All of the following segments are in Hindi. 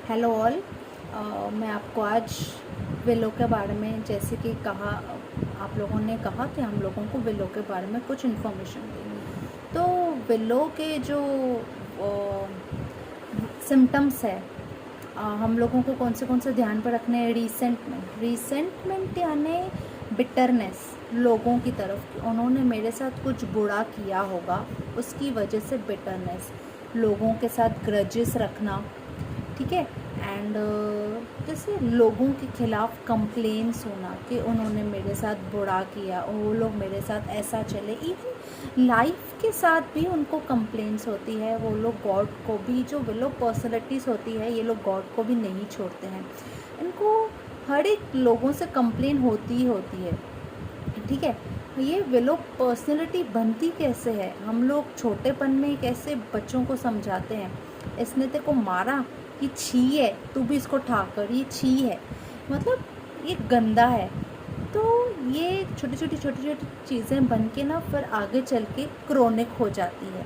Hello all. मैं आपको आज विलो के बारे में, जैसे कि कहा, आप लोगों ने कहा कि हम लोगों को विलो के बारे में कुछ इन्फॉर्मेशन दें। तो विलो के जो सिम्टम्स है, हम लोगों को कौन से ध्यान पर रखने हैं। रिसेंटमेंट यानी बिटरनेस लोगों की तरफ की, उन्होंने मेरे साथ कुछ बुरा किया होगा, उसकी वजह से बिटरनेस, लोगों के साथ ग्रजेस रखना, ठीक है। एंड जैसे लोगों के खिलाफ कंप्लेंट्स होना कि उन्होंने मेरे साथ बुरा किया, वो लोग मेरे साथ ऐसा चले। इवन लाइफ के साथ भी उनको कंप्लेंट्स होती है। वो लोग गॉड को भी, जो वो लोग पर्सनैलिटीज़ होती है, ये लोग गॉड को भी नहीं छोड़ते हैं। इनको हर एक लोगों से कंप्लेन होती ही होती है, ठीक है। ये वो लोग पर्सनैलिटी बनती कैसे है, हम लोग छोटेपन में कैसे बच्चों को समझाते हैं, इसने तेरे को मारा, ये छी है, तू भी इसको ठाकर, ये छी है, मतलब ये गंदा है। तो ये छोटी छोटी चीज़ें बन के ना फिर आगे चल के क्रोनिक हो जाती है।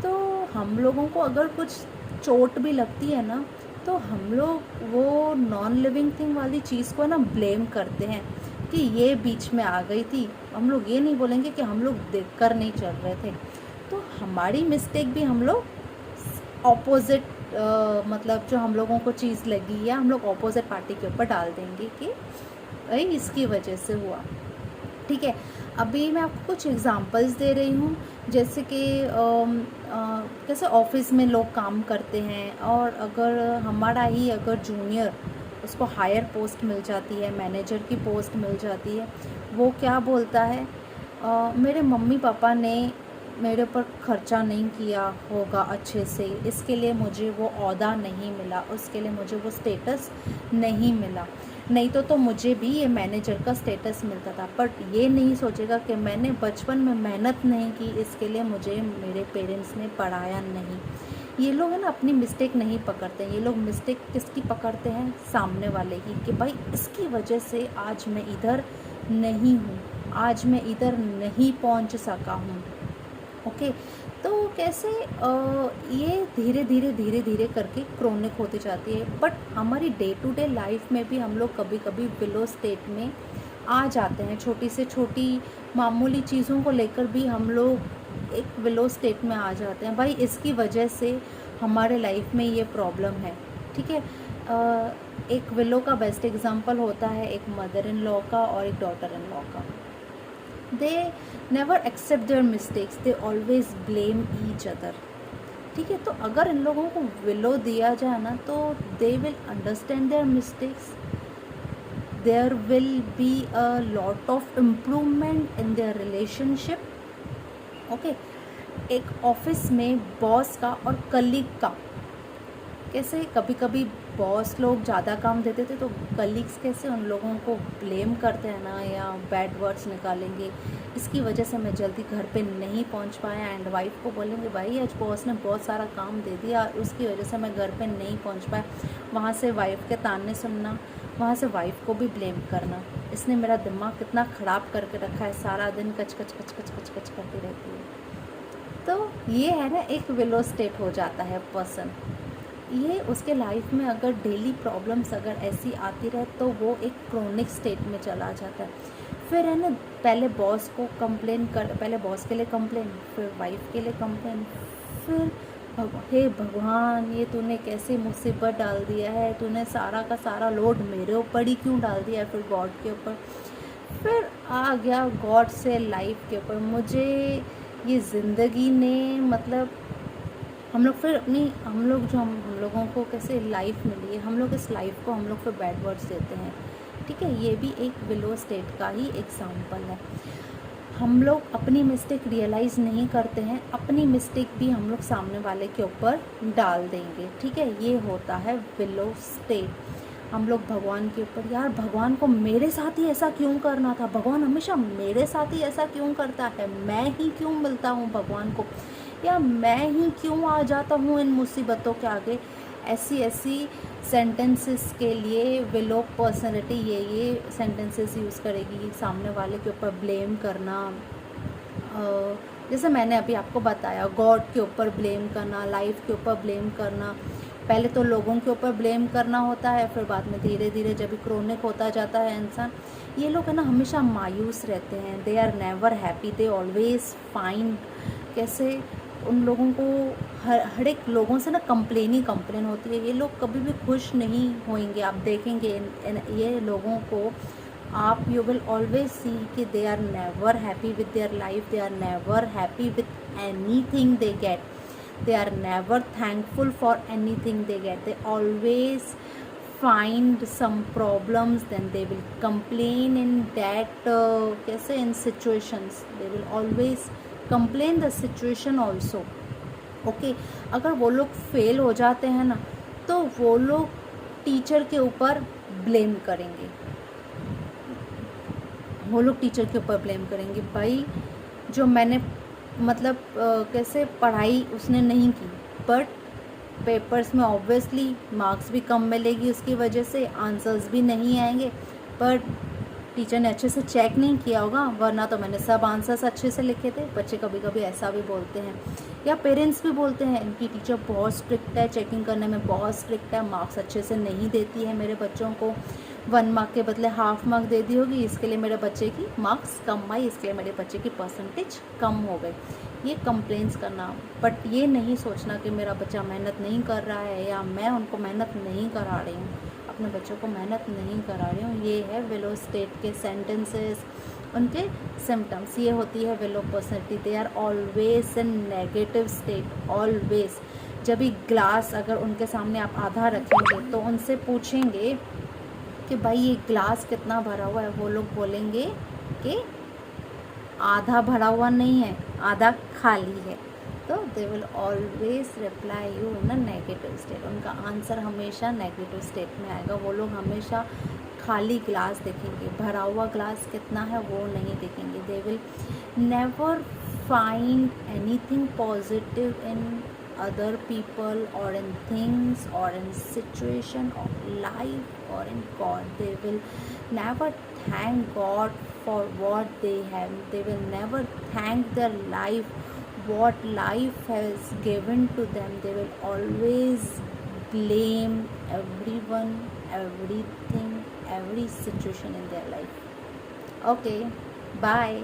तो हम लोगों को अगर कुछ चोट भी लगती है ना, तो हम लोग वो नॉन लिविंग थिंग वाली चीज़ को ना ब्लेम करते हैं कि ये बीच में आ गई थी। हम लोग ये नहीं बोलेंगे कि हम लोग देख कर नहीं चल रहे थे। तो हमारी मिस्टेक भी हम लोग ऑपोजिट, मतलब जो हम लोगों को चीज़ लगी या हम लोग ऑपोजिट पार्टी के ऊपर डाल देंगे कि भाई इसकी वजह से हुआ, ठीक है। अभी मैं आपको कुछ एग्जांपल्स दे रही हूँ, जैसे कि जैसे ऑफिस में लोग काम करते हैं, और अगर हमारा ही अगर जूनियर, उसको हायर पोस्ट मिल जाती है, मैनेजर की पोस्ट मिल जाती है, वो क्या बोलता है, मेरे मम्मी पापा ने मेरे ऊपर खर्चा नहीं किया होगा अच्छे से, इसके लिए मुझे वो ओहदा नहीं मिला, उसके लिए मुझे वो स्टेटस नहीं मिला। नहीं तो मुझे भी ये मैनेजर का स्टेटस मिलता था। बट ये नहीं सोचेगा कि मैंने बचपन में मेहनत नहीं की, इसके लिए मुझे मेरे पेरेंट्स ने पढ़ाया नहीं। ये लोग है ना अपनी मिस्टेक नहीं पकड़ते, ये लोग मिस्टेक किसकी पकड़ते हैं, सामने वाले की, कि भाई इसकी वजह से आज मैं इधर नहीं हूँ, आज मैं इधर नहीं पहुँच सका हूँ। ओके। तो कैसे ये धीरे धीरे करके क्रोनिक होती जाती है। बट हमारी डे टू डे लाइफ में भी हम लोग कभी कभी बिलो स्टेट में आ जाते हैं। छोटी से छोटी मामूली चीज़ों को लेकर भी हम लोग एक विलो स्टेट में आ जाते हैं। भाई इसकी वजह से हमारे लाइफ में ये प्रॉब्लम है, ठीक है। एक विलो का बेस्ट एग्जांपल होता है एक मदर इन लॉ का और एक डॉटर इन लॉ का। They never accept their mistakes, they always blame each other, ठीक है। तो अगर इन लोगों को विलो दिया जाए ना, तो they will understand their mistakes, there will be a lot of improvement in their relationship. Okay. एक ऑफिस में बॉस का और कलीग का, कैसे कभी कभी बॉस लोग ज़्यादा काम देते थे, तो कलीग्स कैसे उन लोगों को ब्लेम करते हैं ना, या बैड वर्ड्स निकालेंगे, इसकी वजह से मैं जल्दी घर पे नहीं पहुंच पाया। एंड वाइफ को बोलेंगे भाई आज बॉस ने बहुत सारा काम दे दिया, उसकी वजह से मैं घर पे नहीं पहुंच पाया। वहाँ से वाइफ के ताने सुनना, वहाँ से वाइफ को भी ब्लेम करना, इसने मेरा दिमाग कितना ख़राब करके रखा है, सारा दिन कच कच कच कच कच कच करती रहती है। तो ये है ना, एक विलो स्टेट हो जाता है पर्सन। ये उसके लाइफ में अगर डेली प्रॉब्लम्स अगर ऐसी आती रहे, तो वो एक क्रोनिक स्टेट में चला जाता है। फिर है ना, पहले बॉस को कंप्लेन कर, पहले बॉस के लिए कंप्लेन, फिर वाइफ के लिए कंप्लेन, फिर हे भगवान ये तूने कैसे मुसीबत डाल दिया है, तूने सारा का सारा लोड मेरे ऊपर ही क्यों डाल दिया है, फिर गॉड के ऊपर, फिर आ गया गॉड से लाइफ के ऊपर। मुझे ये ज़िंदगी ने, मतलब हम लोग फिर अपनी, हम लोग जो हम लोगों को कैसे लाइफ मिली है, हम लोग इस लाइफ को हम लोग फिर बैड वर्ड्स देते हैं, ठीक है। ये भी एक बिलो स्टेट का ही एग्जाम्पल है। हम लोग अपनी मिस्टेक रियलाइज़ नहीं करते हैं, अपनी मिस्टेक भी हम लोग सामने वाले के ऊपर डाल देंगे, ठीक है। ये होता है बिलो स्टेट। हम लोग भगवान के ऊपर, यार भगवान को मेरे साथ ही ऐसा क्यों करना था, भगवान हमेशा मेरे साथ ही ऐसा क्यों करता है, मैं ही क्यों मिलता हूँ भगवान को, या मैं ही क्यों आ जाता हूँ इन मुसीबतों के आगे। ऐसी ऐसी सेंटेंसेस के लिए विलो पर्सनैलिटी ये सेंटेंसेस यूज़ करेगी, सामने वाले के ऊपर ब्लेम करना, जैसे मैंने अभी आपको बताया, गॉड के ऊपर ब्लेम करना, लाइफ के ऊपर ब्लेम करना, पहले तो लोगों के ऊपर ब्लेम करना होता है, फिर बाद में धीरे धीरे जब क्रोनिक होता जाता है इंसान, ये लोग है ना हमेशा मायूस रहते हैं, they are never happy, they always find, कैसे उन लोगों को हर एक लोगों से ना कंप्लेन ही कंप्लेन होती है, ये लोग कभी भी खुश नहीं होंगे। आप देखेंगे ये लोगों को, आप यू विल ऑलवेज सी कि they are never happy with their life, they are never happy with anything they get, they are never thankful for anything they get, they always find some problems, then they will complain in that कैसे in situations, they will always complain the situation also, okay? अगर वो लोग फेल हो जाते हैं ना तो वो लोग टीचर के ऊपर ब्लेम करेंगे, वो लोग टीचर के ऊपर ब्लेम करेंगे, भाई जो मैंने मतलब कैसे पढ़ाई उसने नहीं की, बट पेपर्स में ऑब्वियसली मार्क्स भी कम मिलेगी, उसकी वजह से आंसर्स भी नहीं आएंगे, पर टीचर ने अच्छे से चेक नहीं किया होगा, वरना तो मैंने सब आंसर्स अच्छे से लिखे थे। बच्चे कभी कभी ऐसा भी बोलते हैं, या पेरेंट्स भी बोलते हैं इनकी टीचर बहुत स्ट्रिक्ट है, चेकिंग करने में बहुत स्ट्रिक्ट है, मार्क्स अच्छे से नहीं देती है मेरे बच्चों को, 1 मार्क के बदले हाफ मार्क दे दी होगी, इसके लिए मेरे बच्चे की मार्क्स कम आई, इसके लिए मेरे बच्चे की परसेंटेज कम हो गई, ये कंप्लेंट्स करना। बट ये नहीं सोचना कि मेरा बच्चा मेहनत नहीं कर रहा है या मैं उनको मेहनत नहीं करा रही हूँ, अपने बच्चों को मेहनत नहीं करा रही हूँ। ये है विलो स्टेट के सेंटेंसेस, उनके सिम्टम्स। ये होती है willow personality, they are always in negative state, always. जब भी ग्लास अगर उनके सामने आप आधा रखेंगे तो उनसे पूछेंगे कि भाई ये ग्लास कितना भरा हुआ है, वो लोग बोलेंगे कि आधा भरा हुआ नहीं है, आधा खाली है। तो they will always reply you in a negative state, उनका आंसर हमेशा नेगेटिव स्टेट में आएगा। वो लोग हमेशा खाली ग्लास देखेंगे, भरा हुआ ग्लास कितना है वो नहीं देखेंगे। They will never find anything positive in other people or in things or in situation of life or in God. They will never thank God for what they have. They will never thank their life, what life has given to them. They will always blame everyone, everything, every situation in their life. Okay, bye.